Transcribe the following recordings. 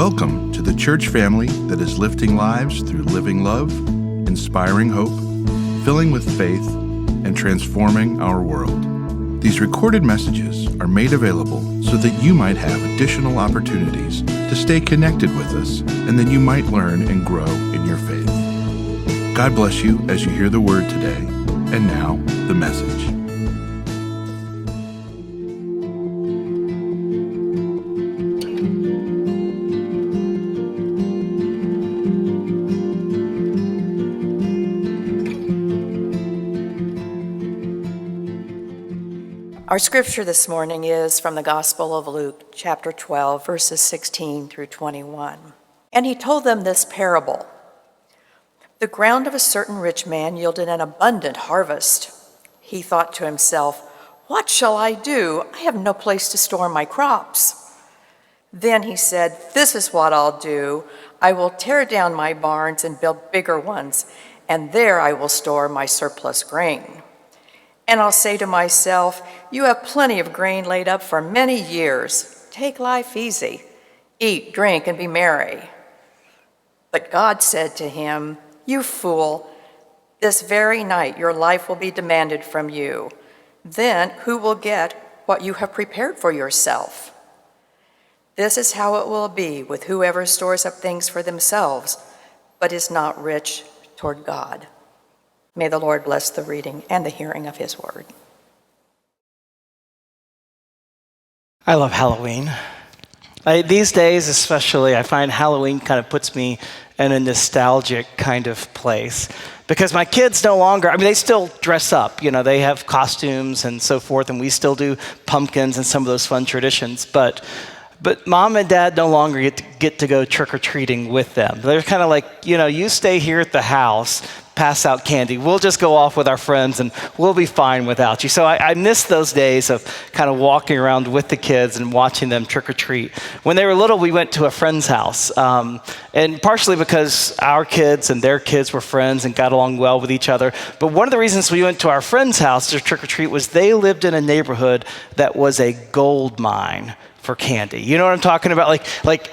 Welcome to the church family that is lifting lives through living love, inspiring hope, filling with faith, and transforming our world. These recorded messages are made available so that you might have additional opportunities to stay connected with us and that you might learn and grow in your faith. God bless you as you hear the word today. And now, the message. Our scripture this morning is from the Gospel of Luke, chapter 12, verses 16 through 21. And he told them this parable. The ground of a certain rich man yielded an abundant harvest. He thought to himself, "What shall I do? I have no place to store my crops." Then he said, "This is what I'll do. I will tear down my barns and build bigger ones, and there I will store my surplus grain. And I'll say to myself, you have plenty of grain laid up for many years. Take life easy. Eat, drink, and be merry." But God said to him, "You fool, this very night your life will be demanded from you. Then who will get what you have prepared for yourself? This is how it will be with whoever stores up things for themselves, but is not rich toward God." May the Lord bless the reading and the hearing of his word. I love Halloween. These days especially, I find Halloween kind of puts me in a nostalgic kind of place because my kids no longer, they still dress up, they have costumes and so forth, and we still do pumpkins and some of those fun traditions, but mom and dad no longer get to go trick-or-treating with them. They're kind of like, you stay here at the house, pass out candy. We'll just go off with our friends and we'll be fine without you. So I miss those days of kind of walking around with the kids and watching them trick-or-treat. When they were little, we went to a friend's house. And partially because our kids and their kids were friends and got along well with each other. But one of the reasons we went to our friend's house to trick-or-treat was they lived in a neighborhood that was a gold mine for candy. You know what I'm talking about? Like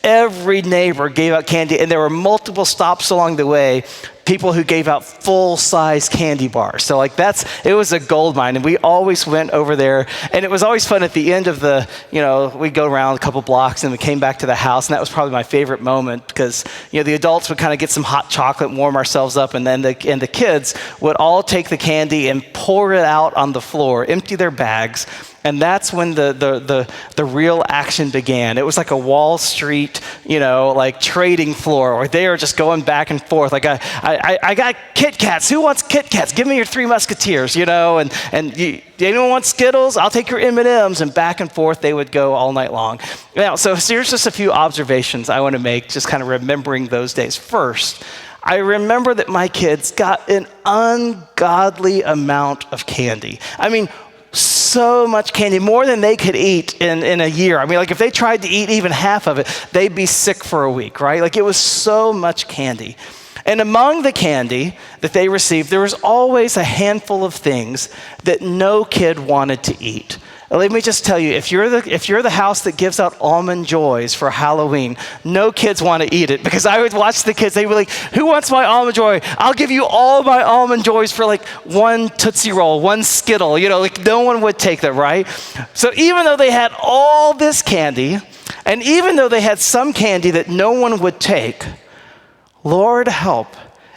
every neighbor gave out candy, and there were multiple stops along the way, people who gave out full-size candy bars. So it was a gold mine, and we always went over there, and it was always fun at the end of we'd go around a couple blocks, and we came back to the house, and that was probably my favorite moment because, the adults would kind of get some hot chocolate and warm ourselves up, and then the kids would all take the candy and pour it out on the floor, empty their bags. And that's when the real action began. It was like a Wall Street, trading floor where they were just going back and forth. Like I got Kit Kats. Who wants Kit Kats? Give me your Three Musketeers, and anyone want Skittles? I'll take your M&Ms. And back and forth they would go all night long. Now, so here's just a few observations I want to make, just kind of remembering those days. First, I remember that my kids got an ungodly amount of candy. So much candy, more than they could eat in a year. If they tried to eat even half of it, they'd be sick for a week, right? It was so much candy. And among the candy that they received, there was always a handful of things that no kid wanted to eat. Let me just tell you, if you're the house that gives out Almond Joys for Halloween, no kids want to eat it, because I would watch the kids, they'd be like, "Who wants my Almond Joy? I'll give you all my Almond Joys for one Tootsie Roll, one Skittle." No one would take that, right? So even though they had all this candy, and even though they had some candy that no one would take, Lord help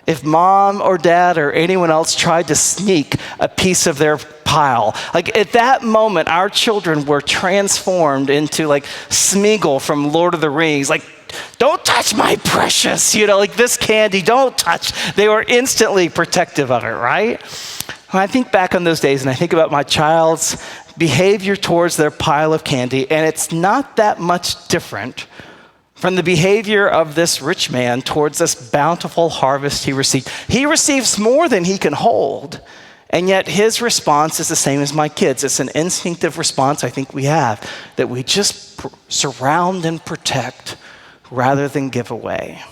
if mom or dad or anyone else tried to sneak a piece of their pile. At that moment, our children were transformed into Smeagol from Lord of the Rings. Don't touch my precious, this candy, don't touch. They were instantly protective of it, right? When I think back on those days and I think about my child's behavior towards their pile of candy, and it's not that much different from the behavior of this rich man towards this bountiful harvest he received. He receives more than he can hold, and yet his response is the same as my kids. It's an instinctive response I think we have, that we just surround and protect rather than give away.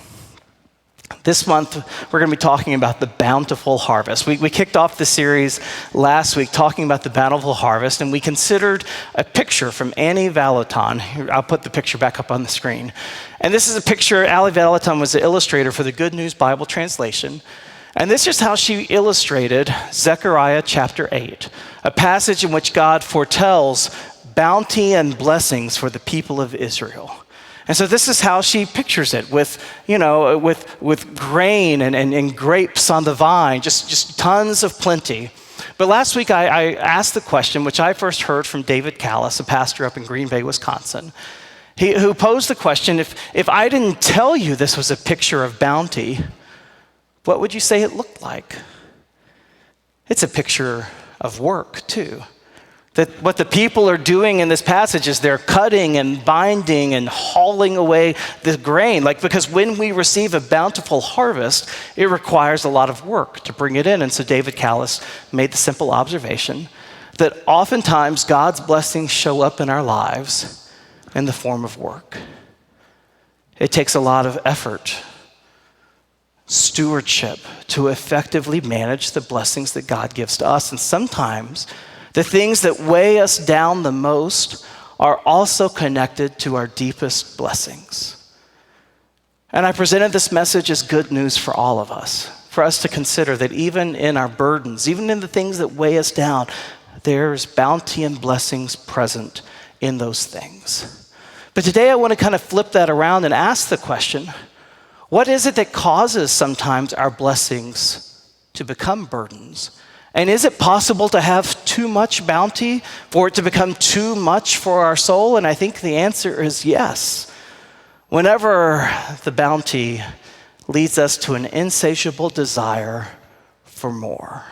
This month, we're going to be talking about the bountiful harvest. We kicked off the series last week talking about the bountiful harvest, and we considered a picture from Annie Valaton. I'll put the picture back up on the screen. And this is a picture. Annie Valaton was the illustrator for the Good News Bible translation. And this is how she illustrated Zechariah chapter 8, a passage in which God foretells bounty and blessings for the people of Israel. And so this is how she pictures it with grain and grapes on the vine, just tons of plenty. But last week I asked the question, which I first heard from David Callis, a pastor up in Green Bay, Wisconsin, who posed the question, if I didn't tell you this was a picture of bounty, what would you say it looked like? It's a picture of work too. That what the people are doing in this passage is they're cutting and binding and hauling away the grain. Because when we receive a bountiful harvest, it requires a lot of work to bring it in. And so David Callis made the simple observation that oftentimes God's blessings show up in our lives in the form of work. It takes a lot of effort, stewardship, to effectively manage the blessings that God gives to us. And sometimes the things that weigh us down the most are also connected to our deepest blessings. And I presented this message as good news for all of us, for us to consider that even in our burdens, even in the things that weigh us down, there's bounty and blessings present in those things. But today I want to kind of flip that around and ask the question, what is it that causes sometimes our blessings to become burdens? And is it possible to have too much bounty, for it to become too much for our soul? And I think the answer is yes. Whenever the bounty leads us to an insatiable desire for more.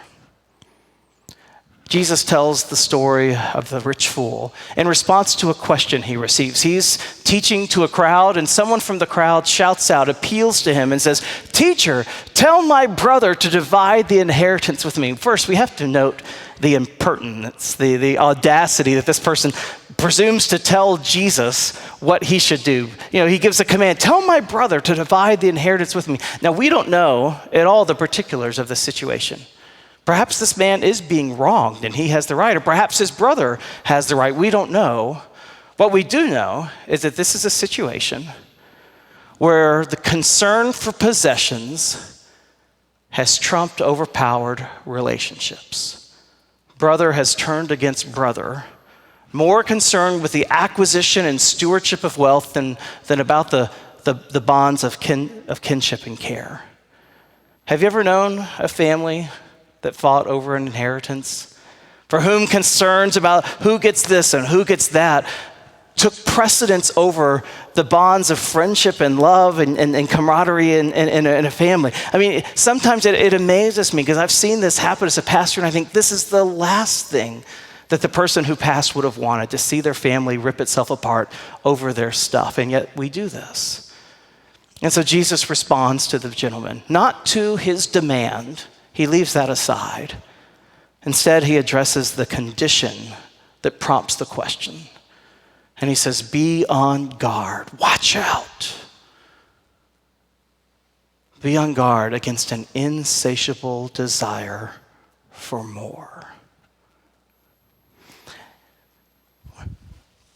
Jesus tells the story of the rich fool in response to a question he receives. He's teaching to a crowd, and someone from the crowd shouts out, appeals to him, and says, "Teacher, tell my brother to divide the inheritance with me." First, we have to note the impertinence, the audacity that this person presumes to tell Jesus what he should do. He gives a command, "Tell my brother to divide the inheritance with me." Now, we don't know at all the particulars of the situation. Perhaps this man is being wronged and he has the right, or perhaps his brother has the right. We don't know. What we do know is that this is a situation where the concern for possessions has trumped overpowered relationships. Brother has turned against brother, more concerned with the acquisition and stewardship of wealth than about the bonds of kinship and care. Have you ever known a family that fought over an inheritance, for whom concerns about who gets this and who gets that took precedence over the bonds of friendship and love and camaraderie in a family? I mean, sometimes it amazes me because I've seen this happen as a pastor, and I think this is the last thing that the person who passed would have wanted, to see their family rip itself apart over their stuff, and yet we do this. And so Jesus responds to the gentleman, not to his demand. He leaves that aside. Instead, he addresses the condition that prompts the question. And he says, be on guard. Watch out. Be on guard against an insatiable desire for more.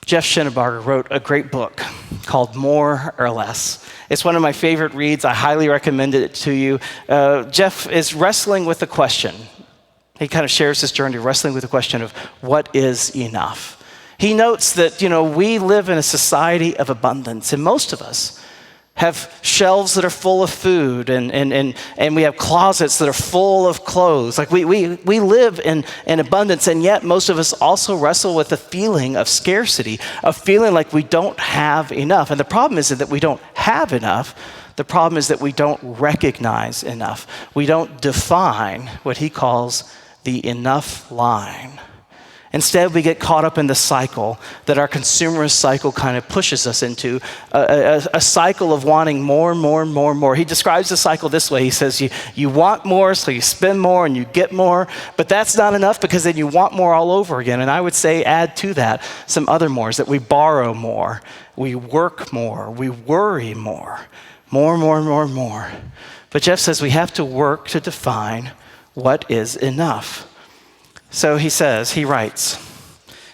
Jeff Schinnebarger wrote a great book called More or Less. It's one of my favorite reads. I highly recommend it to you. Jeff is wrestling with the question. He kind of shares his journey wrestling with the question of what is enough. He notes that, we live in a society of abundance, and most of us have shelves that are full of food, and we have closets that are full of clothes. Like we live in abundance, and yet most of us also wrestle with a feeling of scarcity, a feeling like we don't have enough. And the problem isn't that we don't have enough. The problem is that we don't recognize enough. We don't define what he calls the enough line. Instead, we get caught up in the cycle that our consumerist cycle kind of pushes us into, a cycle of wanting more and more and more and more. He describes the cycle this way. He says, you want more, so you spend more and you get more, but that's not enough because then you want more all over again. And I would say add to that some other mores, that we borrow more, we work more, we worry more. More, more, more, more. But Jeff says we have to work to define what is enough. So he writes,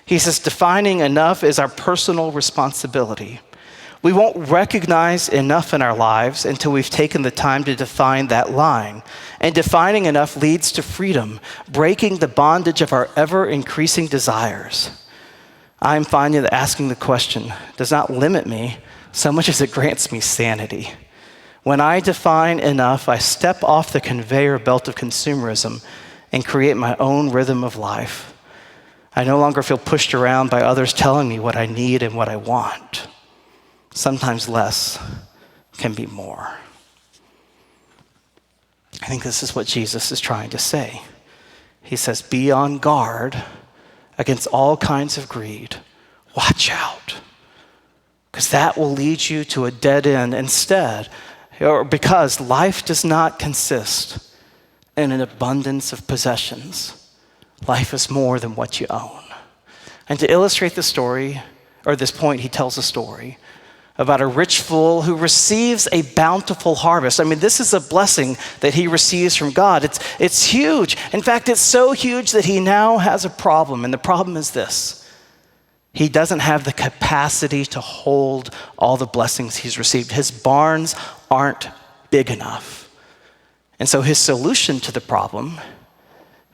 defining enough is our personal responsibility. We won't recognize enough in our lives until we've taken the time to define that line. And defining enough leads to freedom, breaking the bondage of our ever-increasing desires. I'm finding that asking the question does not limit me so much as it grants me sanity. When I define enough, I step off the conveyor belt of consumerism and create my own rhythm of life. I no longer feel pushed around by others telling me what I need and what I want. Sometimes less can be more. I think this is what Jesus is trying to say. He says, be on guard against all kinds of greed. Watch out, because that will lead you to a dead end instead, or because life does not consist in an abundance of possessions. Life is more than what you own. And to illustrate the story, or this point, he tells a story about a rich fool who receives a bountiful harvest. I mean, this is a blessing that he receives from God. It's huge. In fact, it's so huge that he now has a problem. And the problem is this: he doesn't have the capacity to hold all the blessings he's received. His barns aren't big enough. And so his solution to the problem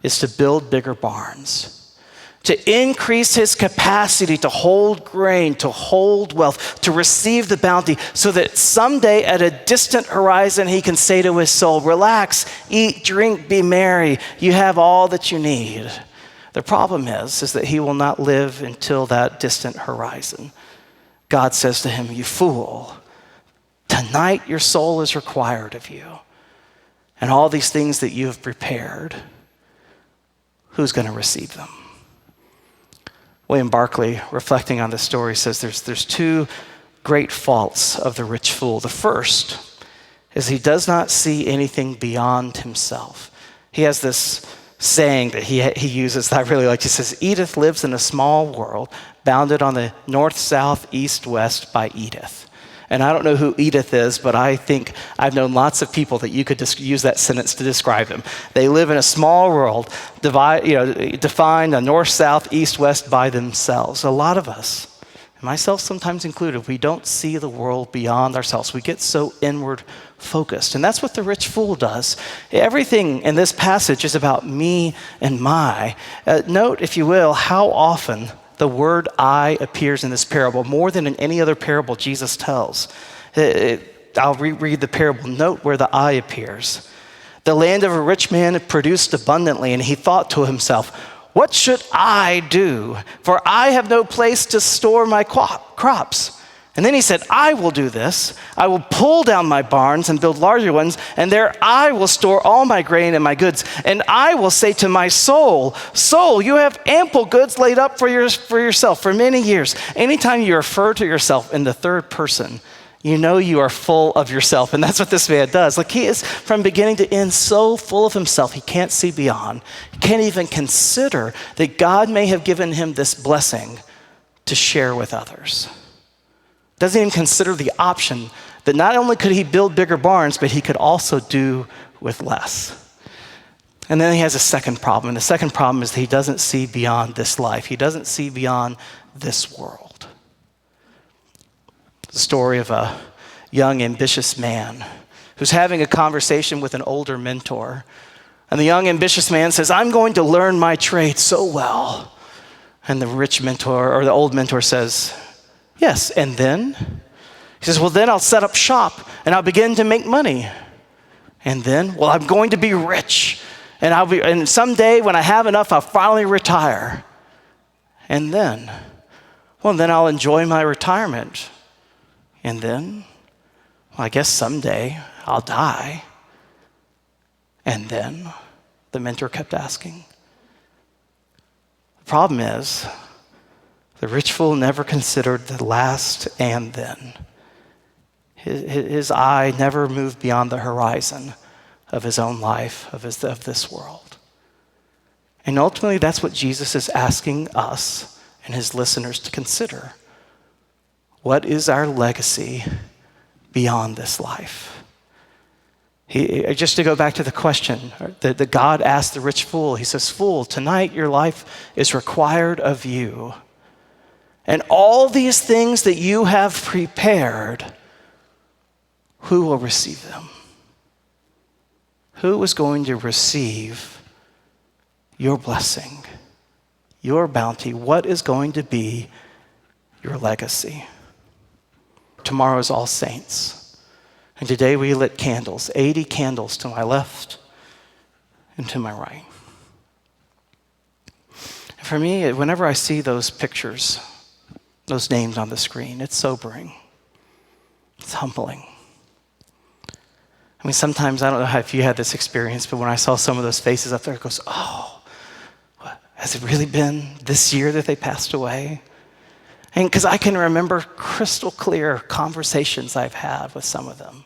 is to build bigger barns, to increase his capacity to hold grain, to hold wealth, to receive the bounty, so that someday at a distant horizon he can say to his soul, relax, eat, drink, be merry. You have all that you need. The problem is that he will not live until that distant horizon. God says to him, you fool, tonight your soul is required of you. And all these things that you have prepared, who's going to receive them? William Barclay, reflecting on this story, says there's two great faults of the rich fool. The first is he does not see anything beyond himself. He has this saying that he uses that I really like. He says, Edith lives in a small world bounded on the north, south, east, west by Edith. And I don't know who Edith is, but I think I've known lots of people that you could just use that sentence to describe them. They live in a small world, defined on north, south, east, west by themselves. A lot of us, myself sometimes included, we don't see the world beyond ourselves. We get so inward focused. And that's what the rich fool does. Everything in this passage is about me and my. Note, if you will, how often the word I appears in this parable, more than in any other parable Jesus tells. I'll reread the parable. Note where the I appears. The land of a rich man produced abundantly, and he thought to himself, what should I do? For I have no place to store my crops. And then he said, I will do this. I will pull down my barns and build larger ones, and there I will store all my grain and my goods. And I will say to my soul, soul, you have ample goods laid up for yourself for many years. Anytime you refer to yourself in the third person, you know you are full of yourself. And that's what this man does. Like, he is from beginning to end so full of himself, he can't see beyond. He can't even consider that God may have given him this blessing to share with others. Doesn't even consider the option that not only could he build bigger barns, but he could also do with less. And then he has a second problem. And the second problem is that he doesn't see beyond this life. He doesn't see beyond this world. The story of a young, ambitious man who's having a conversation with an older mentor. And the young, ambitious man says, I'm going to learn my trade so well. And the rich mentor, or the old mentor, says, yes, and then? He says, well, then I'll set up shop and I'll begin to make money. And then, well, I'm going to be rich. And someday when I have enough, I'll finally retire. And then, well, then I'll enjoy my retirement. And then, well, I guess someday I'll die. And then, the mentor kept asking. The problem is, the rich fool never considered the last and then. His eye never moved beyond the horizon of his own life, of this world. And ultimately, that's what Jesus is asking us and his listeners to consider. What is our legacy beyond this life. Just to go back to the question that God asked the rich fool, he says, "Fool, tonight your life is required of you. And all these things that you have prepared, who will receive them?" Who is going to receive your blessing, your bounty? What is going to be your legacy? Tomorrow is All Saints. And today we lit candles, 80 candles to my left and to my right. And for me, whenever I see those pictures, those names on the screen, it's sobering. It's humbling. I mean, sometimes, I don't know if you had this experience, but when I saw some of those faces up there, it goes, oh, what, has it really been this year that they passed away? And because I can remember crystal clear conversations I've had with some of them,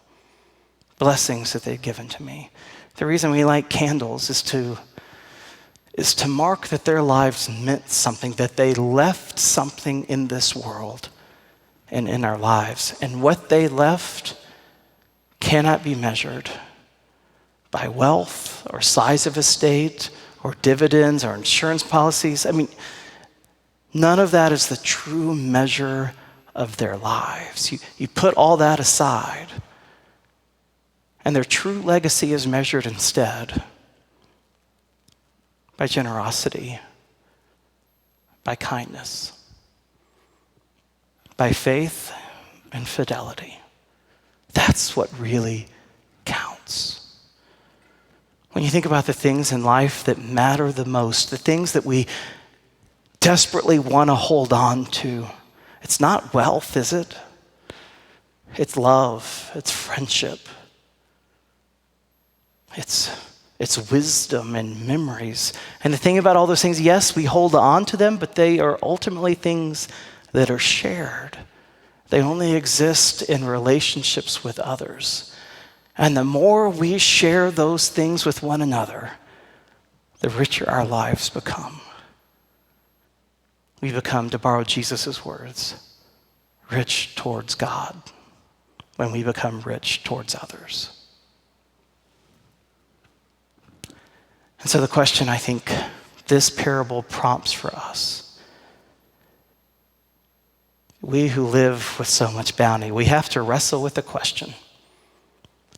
blessings that they've given to me. The reason we light candles is to mark that their lives meant something, that they left something in this world and in our lives. And what they left cannot be measured by wealth or size of estate or dividends or insurance policies. I mean, none of that is the true measure of their lives. You put all that aside, and their true legacy is measured instead by generosity, by kindness, by faith and fidelity. That's what really counts. When you think about the things in life that matter the most, the things that we desperately want to hold on to, it's not wealth, is it? It's love, it's friendship, it's wisdom and memories. And the thing about all those things, yes, we hold on to them, but they are ultimately things that are shared. They only exist in relationships with others. And the more we share those things with one another, the richer our lives become. We become, to borrow Jesus' words, rich towards God when we become rich towards others. And so the question I think this parable prompts for us, we who live with so much bounty, we have to wrestle with the question,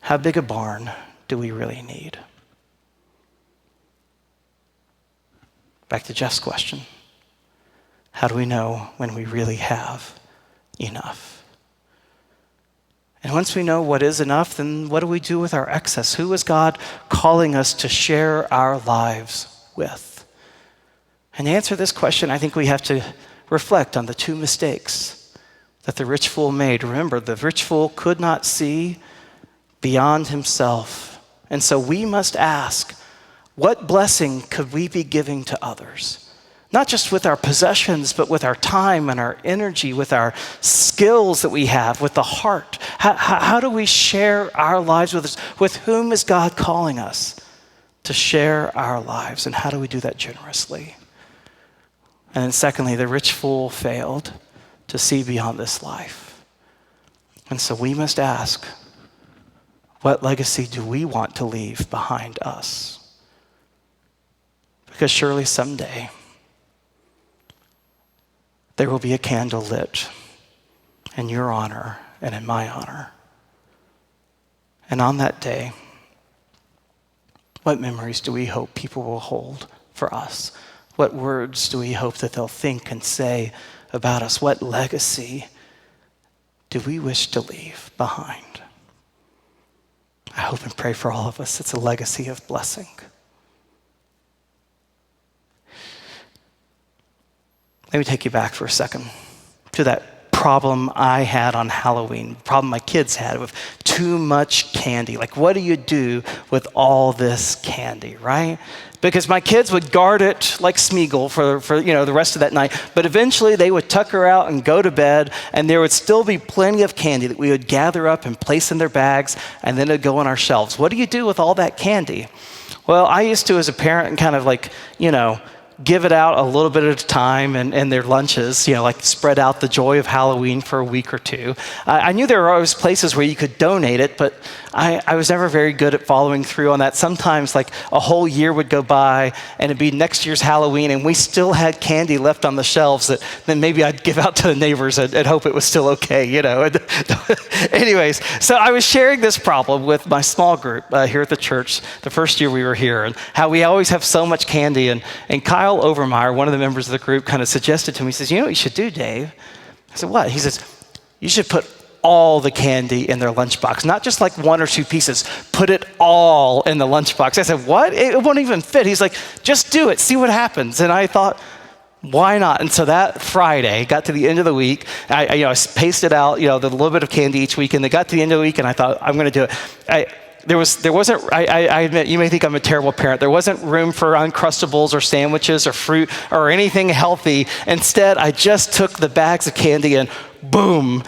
how big a barn do we really need? Back to Jeff's question, how do we know when we really have enough? And once we know what is enough, then what do we do with our excess? Who is God calling us to share our lives with? And to answer this question, I think we have to reflect on the two mistakes that the rich fool made. Remember, the rich fool could not see beyond himself. And so we must ask, what blessing could we be giving to others? Not just with our possessions, but with our time and our energy, with our skills that we have, with the heart. How do we share our lives with others? With whom is God calling us to share our lives? And how do we do that generously? And then secondly, the rich fool failed to see beyond this life. And so we must ask, what legacy do we want to leave behind us? Because surely someday there will be a candle lit in your honor and in my honor. And on that day, what memories do we hope people will hold for us? What words do we hope that they'll think and say about us? What legacy do we wish to leave behind? I hope and pray for all of us it's a legacy of blessing. Let me take you back for a second to that problem I had on Halloween, problem my kids had with too much candy. Like, what do you do with all this candy, right? Because my kids would guard it like Smeagol for the rest of that night, but eventually they would tuck her out and go to bed, and there would still be plenty of candy that we would gather up and place in their bags, and then it'd go on our shelves. What do you do with all that candy? Well, I used to, as a parent, kind of give it out a little bit at a time and their lunches, like spread out the joy of Halloween for a week or two. I knew there were always places where you could donate it, but I was never very good at following through on that. Sometimes like a whole year would go by and it'd be next year's Halloween and we still had candy left on the shelves that then maybe I'd give out to the neighbors and hope it was still okay, Anyways, so I was sharing this problem with my small group here at the church the first year we were here, and how we always have so much candy. And Kyle Overmeyer, one of the members of the group, kind of suggested to me, he says, you know what you should do, Dave? I said, what? He says, you should put all the candy in their lunchbox, not just like one or two pieces. Put it all in the lunchbox. I said, what? It won't even fit. He's like, just do it. See what happens. And I thought, why not? And so that Friday, got to the end of the week, I pasted out, the little bit of candy each week, and they got to the end of the week, and I thought, I'm going to do it. There wasn't, I admit, you may think I'm a terrible parent. There wasn't room for Uncrustables or sandwiches or fruit or anything healthy. Instead, I just took the bags of candy and boom,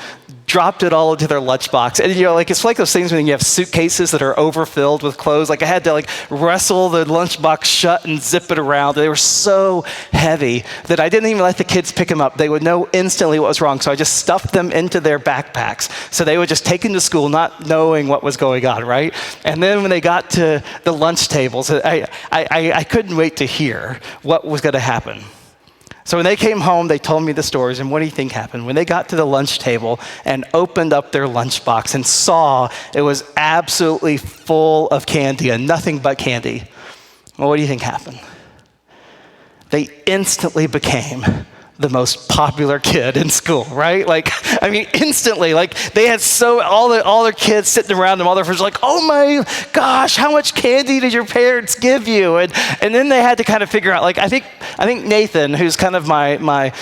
dropped it all into their lunchbox. And it's like those things when you have suitcases that are overfilled with clothes. Like I had to wrestle the lunchbox shut and zip it around. They were so heavy that I didn't even let the kids pick them up. They would know instantly what was wrong. So I just stuffed them into their backpacks. So they would just take them to school not knowing what was going on, right? And then when they got to the lunch tables, I couldn't wait to hear what was going to happen. So when they came home, they told me the stories, and what do you think happened? When they got to the lunch table and opened up their lunchbox and saw it was absolutely full of candy and nothing but candy, well, what do you think happened? They instantly became the most popular kid in school, right? Instantly. They had all their kids sitting around them, all their friends were like, oh my gosh, how much candy did your parents give you? And then they had to kind of figure out, I think Nathan, who's kind of my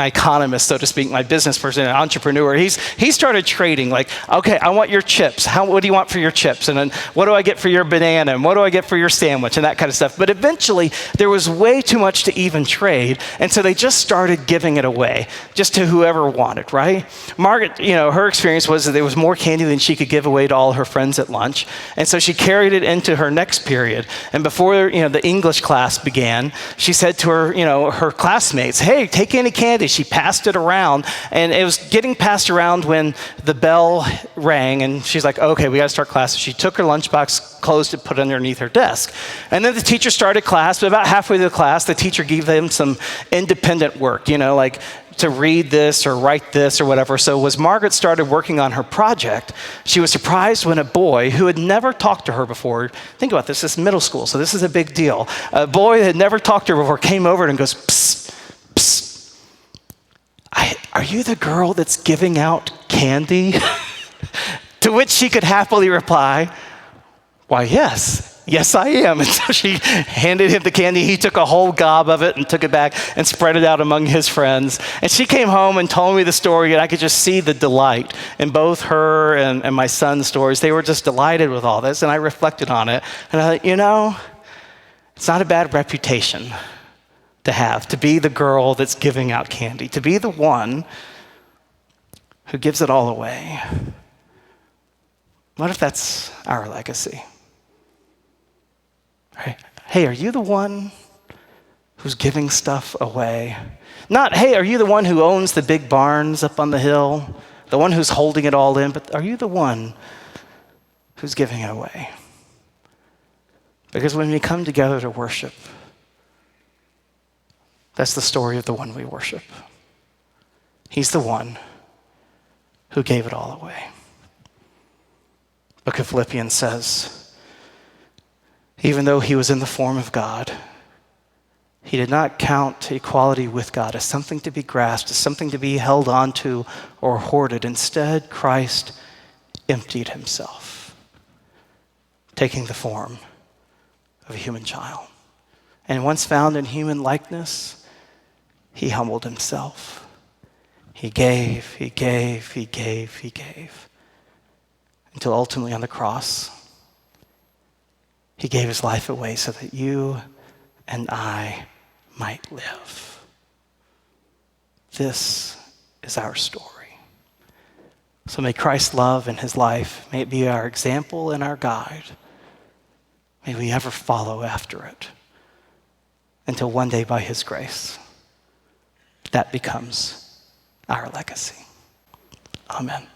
economist, so to speak, my business person, an entrepreneur, he started trading, okay, I want your chips. What do you want for your chips? And then what do I get for your banana? And what do I get for your sandwich? And that kind of stuff. But eventually, there was way too much to even trade. And so they just started giving it away, just to whoever wanted, right? Margaret, her experience was that there was more candy than she could give away to all her friends at lunch. And so she carried it into her next period. And before, the English class began, she said to her, her classmates, hey, take any candy. She passed it around, and it was getting passed around when the bell rang, and she's like, okay, we got to start class. So she took her lunchbox, closed it, put it underneath her desk. And then the teacher started class, but about halfway through the class, the teacher gave them some independent work, to read this or write this or whatever. So as Margaret started working on her project, she was surprised when a boy who had never talked to her before, think about this is middle school, so this is a big deal. A boy that had never talked to her before came over and goes, psst, psst. Are you the girl that's giving out candy? To which she could happily reply, why, yes, I am. And so she handed him the candy. He took a whole gob of it and took it back and spread it out among his friends. And she came home and told me the story, and I could just see the delight in both her and my son's stories. They were just delighted with all this, and I reflected on it. And I thought, it's not a bad reputation to be the girl that's giving out candy, to be the one who gives it all away. What if that's our legacy? Right? Hey, are you the one who's giving stuff away? Not, hey, are you the one who owns the big barns up on the hill? The one who's holding it all in? But are you the one who's giving it away? Because when we come together to worship, that's the story of the one we worship. He's the one who gave it all away. Book of Philippians says, even though he was in the form of God, he did not count equality with God as something to be grasped, as something to be held onto or hoarded. Instead, Christ emptied himself, taking the form of a human child. And once found in human likeness, he humbled himself. He gave, until ultimately on the cross, he gave his life away so that you and I might live. This is our story. So may Christ's love and his life, may it be our example and our guide. May we ever follow after it. until one day by his grace, that becomes our legacy. Amen.